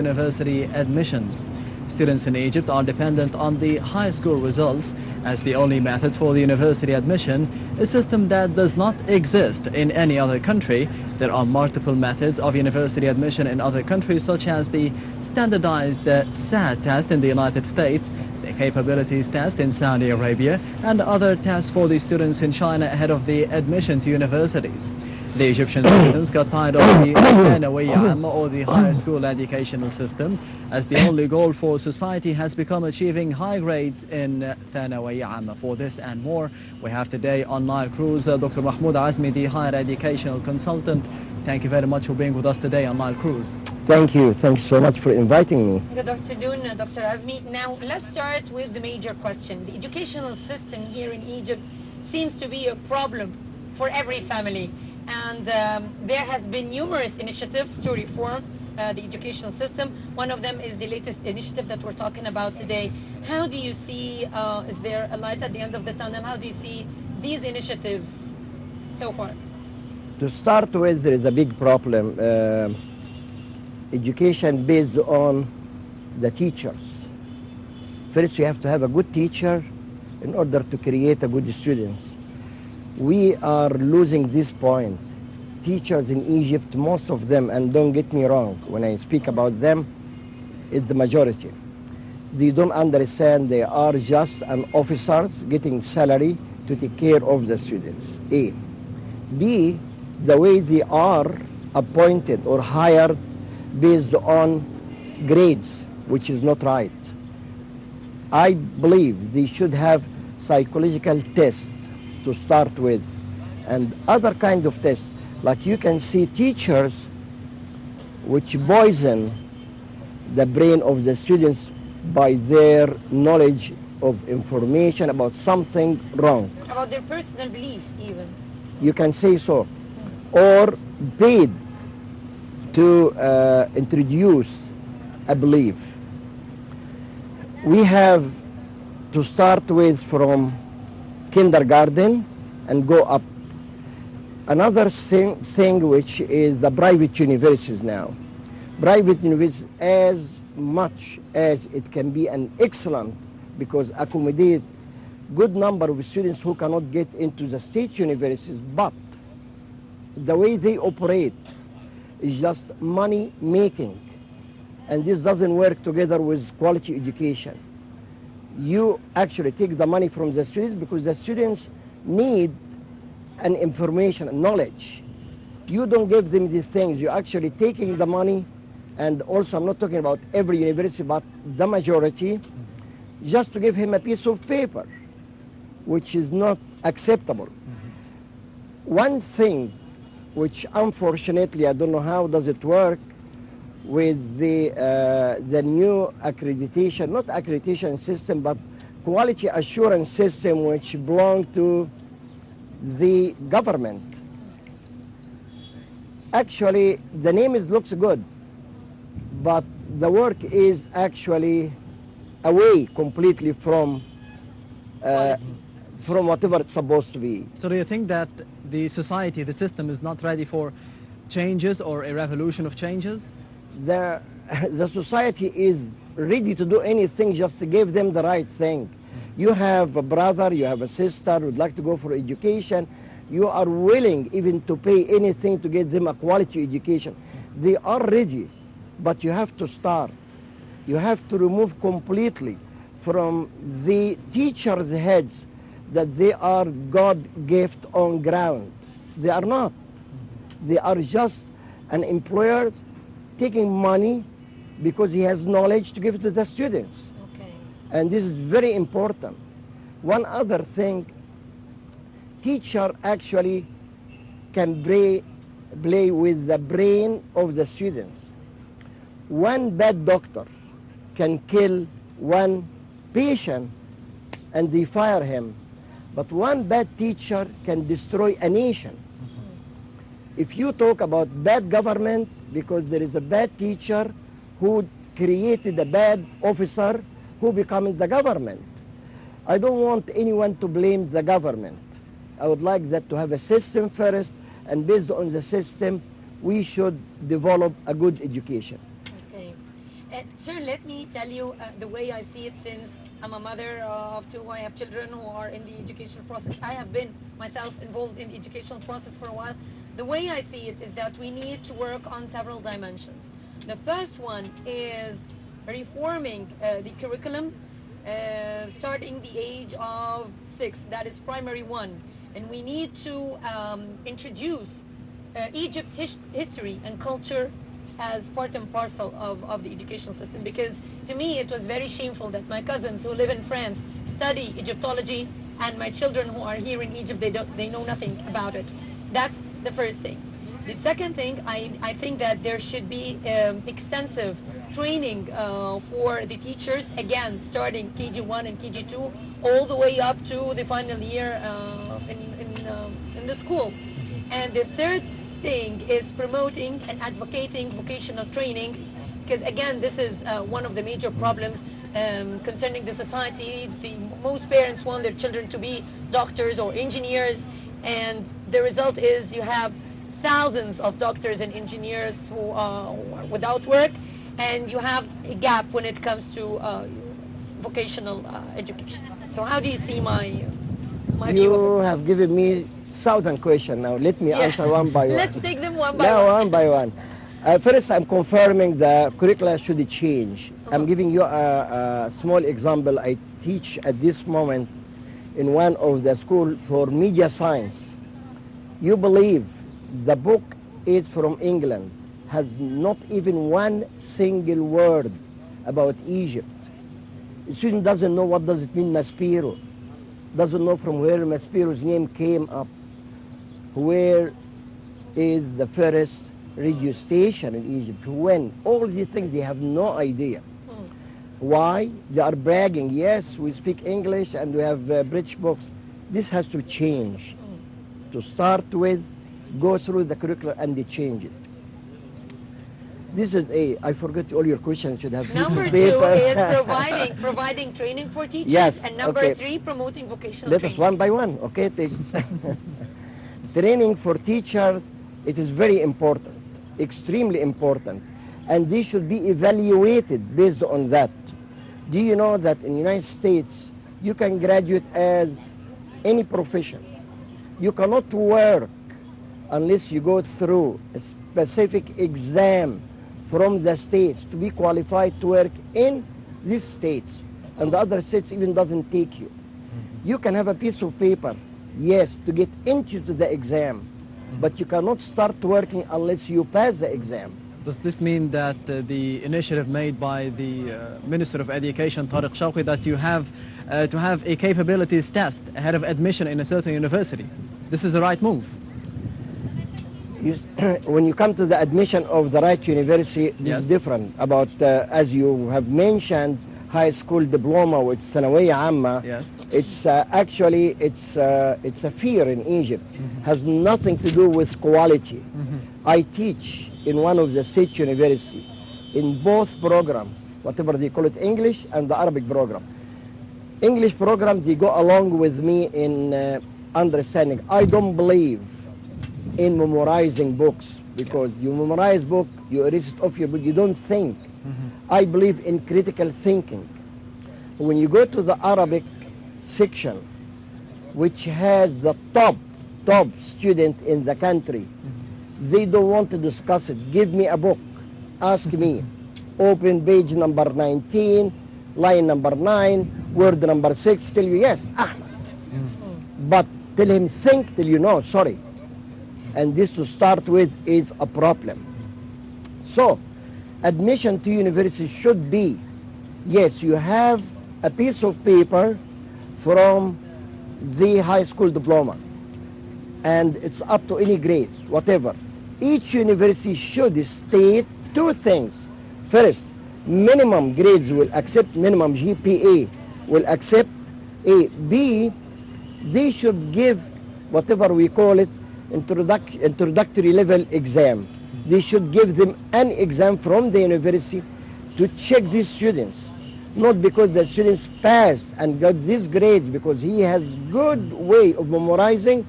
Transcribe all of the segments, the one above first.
university admissions. Students in Egypt are dependent on the high school results as the only method for the university admission, a system that does not exist in any other country. There are multiple methods of university admission in other countries, such as the standardized SAT test in the United States, the capabilities test in Saudi Arabia, and other tests for the students in China ahead of the admission to universities. The Egyptian citizens got tired of the Thanawi Amma, or the higher school educational system, as the only goal for society has become achieving high grades in Thanawi Amma. For this and more, we have today on Nile Cruise Dr. Mahmoud Azmy, the higher educational consultant. Thank you very much for being with us today on Nile Cruise. Thank you. Thanks so much for inviting me. Good afternoon, Dr. Azmy. Now, let's start with the major question. The educational system here in Egypt seems to be a problem for every family. And there has been numerous initiatives to reform the educational system. One of them is the latest initiative that we're talking about today. How do you see, is there a light at the end of the tunnel? How do you see these initiatives so far? To start with, there is a big problem. Education based on the teachers. First, you have to have a good teacher in order to create a good students. We are losing this point. Teachers in Egypt, most of them, and don't get me wrong, when I speak about them, it's the majority. They don't understand they are just an officers getting salary to take care of the students, A. B, the way they are appointed or hired based on grades, which is not right. I believe they should have psychological tests to start with, and other kind of tests. Like you can see teachers which poison the brain of the students by their knowledge of information about something wrong. About their personal beliefs even. You can say so. Or paid to introduce a belief. We have to start with from kindergarten and go up. Another thing which is the private universities now. Private universities, as much as it can be an excellent, because accommodate good number of students who cannot get into the state universities, but the way they operate is just money making, and this doesn't work together with quality education. You actually take the money from the students because the students need an information, knowledge. You don't give them these things. You're actually taking the money, and also I'm not talking about every university, but the majority, just to give him a piece of paper, which is not acceptable. One thing which unfortunately, I don't know how does it work, with the new accreditation, not accreditation system, but quality assurance system which belong to the government. Actually, the name looks good, but the work is actually away completely from whatever it's supposed to be. So do you think that the society, the system is not ready for changes or a revolution of changes? The society is ready to do anything just to give them the right thing. You have a brother, you have a sister who would like to go for education. You are willing even to pay anything to get them a quality education. They are ready, but you have to start. You have to remove completely from the teachers' heads that they are God gift on ground. They are not. They are just an employer taking money because he has knowledge to give to the students. Okay. And this is very important. One other thing, teacher actually can play with the brain of the students. One bad doctor can kill one patient and they fire him. But one bad teacher can destroy a nation. If you talk about bad government, because there is a bad teacher who created a bad officer who becomes the government. I don't want anyone to blame the government. I would like that to have a system first, and based on the system, we should develop a good education. Okay. Sir, let me tell you the way I see it, since I'm a mother of two. I have children who are in the educational process. I have been myself involved in the educational process for a while. The way I see it is that we need to work on several dimensions. The first one is reforming the curriculum starting the age of 6. That is primary 1. And we need to introduce Egypt's history and culture as part and parcel of the educational system, because to me it was very shameful that my cousins who live in France study Egyptology and my children who are here in Egypt, they know nothing about it. That's the first thing. The second thing, I think that there should be extensive training for the teachers, again starting KG1 and KG2 all the way up to the final year in the school. And the third thing is promoting and advocating vocational training, because again this is one of the major problems concerning the society. Most parents want their children to be doctors or engineers, and the result is you have thousands of doctors and engineers who are without work, and you have a gap when it comes to vocational education. So how do you see my view of it? You have given me 1,000 questions now. Let me answer one by one. Let's take them one by Now, one. one by one. First, I'm confirming the curricula should change. I'm giving you a small example. I teach at this moment in one of the school for media science. You believe the book is from England, has not even one single word about Egypt. The student doesn't know what does it mean Maspero, doesn't know from where Maspero's name came up, where is the first radio station in Egypt, when, all these things they have no idea. Why? They are bragging, yes, we speak English and we have British books. This has to change. To start with, go through the curriculum and they change it. This is I forgot all your questions. Should have Number 2 paper. is providing training for teachers. Yes, And number okay. 3, promoting vocational Let training. us one by one, okay? Training for teachers, it is very important, extremely important, and they should be evaluated based on that. Do you know that in the United States, you can graduate as any profession. You cannot work unless you go through a specific exam from the states to be qualified to work in this state, and the other states even doesn't take you. You can have a piece of paper, yes, to get into the exam, but you cannot start working unless you pass the exam. Does this mean that the initiative made by the Minister of Education, Tariq Shawqi, that you have to have a capabilities test ahead of admission in a certain university, this is the right move? When you come to the admission of the right university, this Yes. is different. About, as you have mentioned, high school diploma with Sanawiyya Amma. Yes. It's actually, it's a fear in Egypt. Has nothing to do with quality. I teach in one of the state university, in both program, whatever they call it, English and the Arabic program. English program, they go along with me in understanding. I don't believe in memorizing books, because you memorize book, you erase it off your book, you don't think. I believe in critical thinking. When you go to the Arabic section, which has the top student in the country, they don't want to discuss it. Give me a book, ask me, open page number 19, line number 9, word number 6, tell you yes, Ahmed. But tell him think till you know, sorry. And this to start with is a problem. So, admission to university should be, yes, you have a piece of paper from the high school diploma, and it's up to any grades, whatever. Each university should state 2 things. First, minimum grades will accept, minimum GPA will accept. A. B, they should give whatever we call it, introductory level exam. They should give them an exam from the university to check these students. Not because the students passed and got these grades because he has good way of memorizing,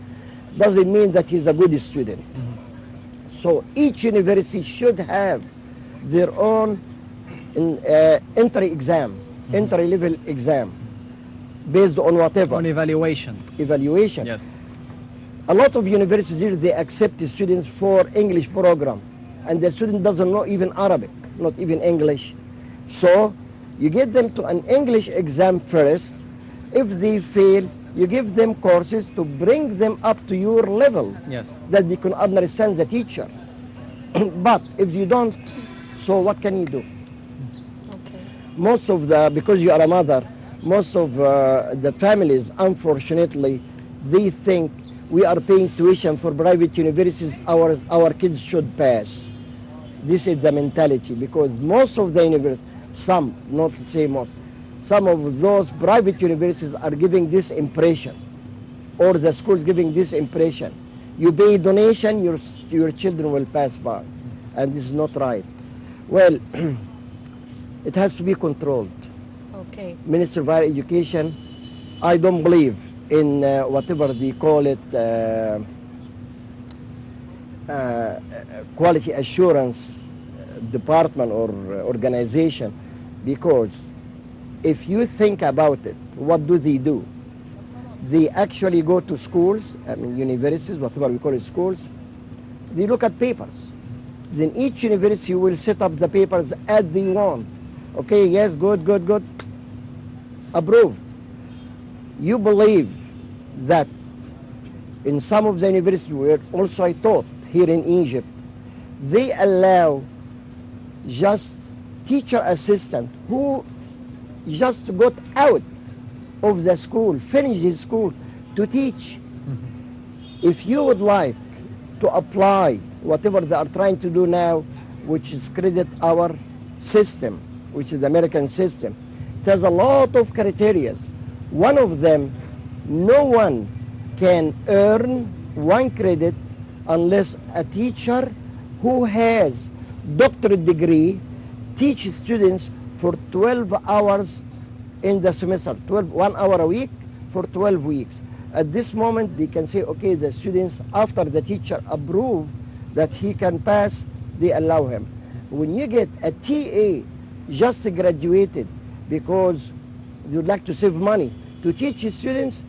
doesn't mean that he's a good student. So each university should have their own in entry exam, entry level exam, based on whatever. On evaluation. Evaluation. Yes. A lot of universities here, they accept the students for English program, and the student doesn't know even Arabic, not even English. So you get them to an English exam first. If they fail, you give them courses to bring them up to your level, Yes. that they can understand the teacher. But if you don't, so what can you do? Okay. Most of the, because you are a mother, most of the families, unfortunately, they think we are paying tuition for private universities, our kids should pass. This is the mentality, because most of the universities, some, not to say most, some of those private universities are giving this impression, or the schools giving this impression. You pay donation, your children will pass by, and this is not right. Well, it has to be controlled. Okay. Minister of Higher Education, I don't believe in whatever they call it, quality assurance department or organization, because if you think about it, what do? They actually go to schools, I mean universities, whatever we call it, schools. They look at papers. Then each university will set up the papers as they want. Okay, yes, good, good, good. Approved. You believe that in some of the universities where also I taught here in Egypt, they allow just teacher assistant who just got out of the school, finished his school, to teach. If you would like to apply whatever they are trying to do now, which is credit our system, which is the American system, it has a lot of criteria. One of them, no one can earn 1 credit unless a teacher who has doctorate degree teaches students for 12 hours in the semester, 1 hour a week for 12 weeks. At this moment, they can say, okay, the students, after the teacher approve that he can pass, they allow him. When you get a TA just graduated because you'd like to save money to teach his students,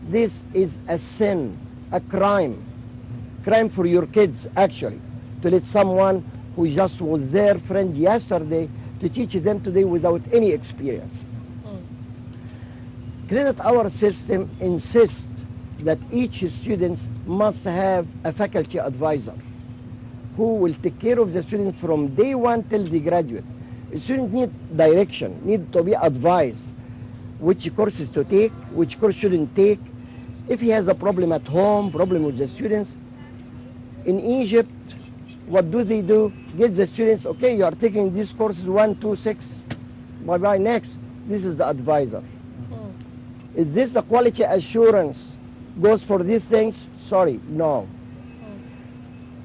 this is a sin, a crime for your kids, actually, to let someone who just was their friend yesterday to teach them today without any experience. Credit Hour system insists that each student must have a faculty advisor who will take care of the student from day one till they graduate. The student need direction, need to be advised which courses to take, which course shouldn't take. If he has a problem at home, problem with the students. In Egypt, what do? Get the students, okay, you are taking these courses 1, 2, 6, bye-bye, next. This is the advisor. Is this a quality assurance goes for these things? Sorry, no.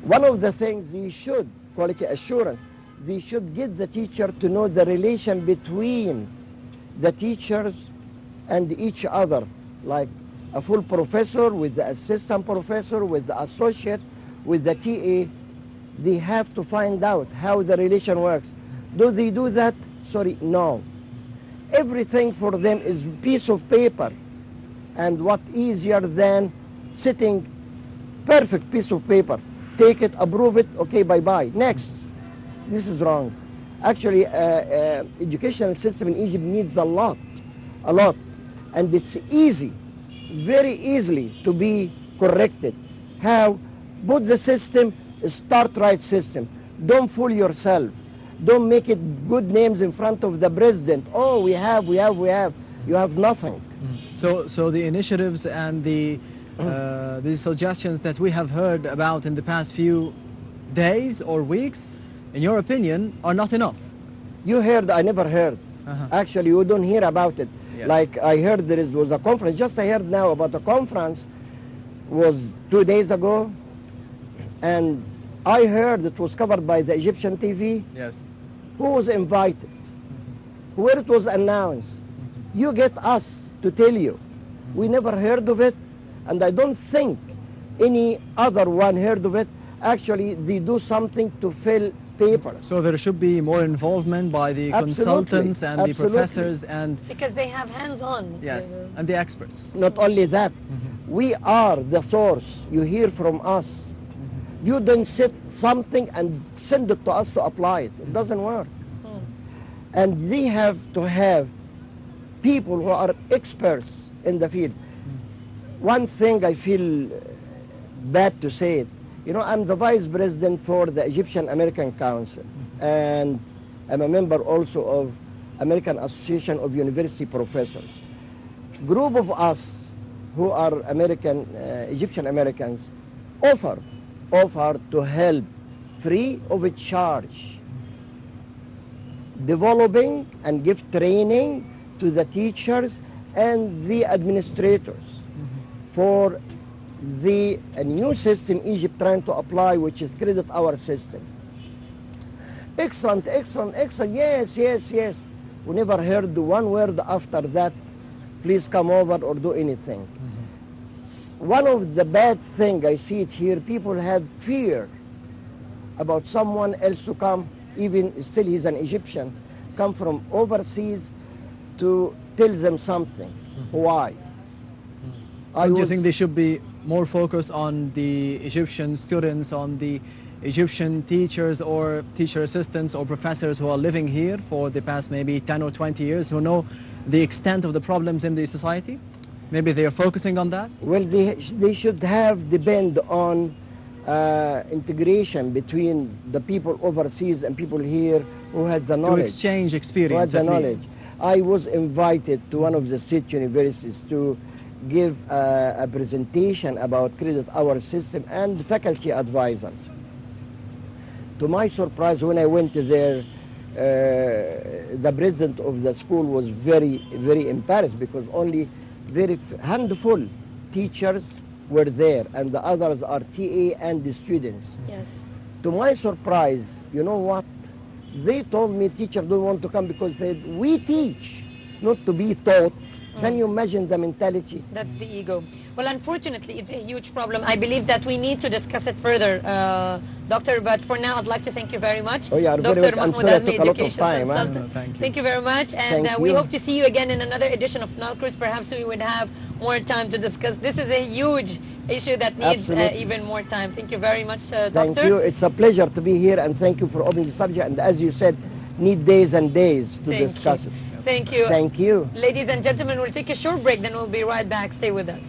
One of the things they should, quality assurance, they should get the teacher to know the relation between the teachers and each other, like a full professor with the assistant professor, with the associate, with the TA. They have to find out how the relation works. Do they do that? Sorry, no. Everything for them is piece of paper. And what easier than sitting perfect piece of paper. Take it, approve it, okay, bye-bye. Next. This is wrong. Actually, educational system in Egypt needs a lot. And it's easy, very easily to be corrected. How? Put the system, start right system. Don't fool yourself. Don't make it good names in front of the president. Oh, we have. You have nothing. So the initiatives and the suggestions that we have heard about in the past few days or weeks, in your opinion, are not enough. You heard, I never heard. Actually, you don't hear about it. Yes. Like I heard was a conference, just I heard now about a conference, was 2 days ago, and I heard it was covered by the Egyptian TV. Yes. Who was invited? Where it was announced? You get us to tell you. We never heard of it, and I don't think any other one heard of it. Actually, they do something to fill papers. So there should be more involvement by the Absolutely. consultants and the Absolutely. professors and Because they have hands-on. yes, and the experts. Not only that, we are the source. You hear from us. You don't set something and send it to us to apply it. It doesn't work. And they have to have people who are experts in the field. One thing I feel bad to say it, you know, I'm the vice president for the Egyptian American Council, and I'm a member also of American Association of University Professors. Group of us who are American, Egyptian Americans, offer to help free of charge, developing and give training to the teachers and the administrators for the new system Egypt trying to apply, which is credit hour system. Excellent, excellent, excellent, yes, yes, yes. We never heard one word after that, please come over or do anything. One of the bad things I see it here, people have fear about someone else to come, even still he's an Egyptian, come from overseas to tell them something. Why? Do you think they should be more focused on the Egyptian students, on the Egyptian teachers or teacher assistants or professors who are living here for the past maybe 10 or 20 years, who know the extent of the problems in the society? Maybe they are focusing on that? Well, they should have depend on integration between the people overseas and people here who had the knowledge. To exchange experience at least. I was invited to one of the state universities to give a presentation about credit hour system and faculty advisors. To my surprise, when I went there, the president of the school was very, very embarrassed because only very handful teachers were there and the others are TA and the students. Yes. To my surprise, you know what? They told me teachers don't want to come because they said, we teach, not to be taught. Can you imagine the mentality? That's the ego. Well, unfortunately, it's a huge problem. I believe that we need to discuss it further, Doctor, but for now, I'd like to thank you very much. Oh, yeah, Dr. I'm Mahmoud sorry I Azmy, took a lot of Education time. Consultant. Thank you. Thank you very much, and Thank we you. hope to see you again in another edition of Nile Cruise. Perhaps we would have more time to discuss. This is a huge issue that needs even more time. Thank you very much, Doctor. Thank you. It's a pleasure to be here, and thank you for opening the subject. And as you said, need days and days to discuss it. Thank you. Thank you. Ladies and gentlemen, we'll take a short break, then we'll be right back. Stay with us.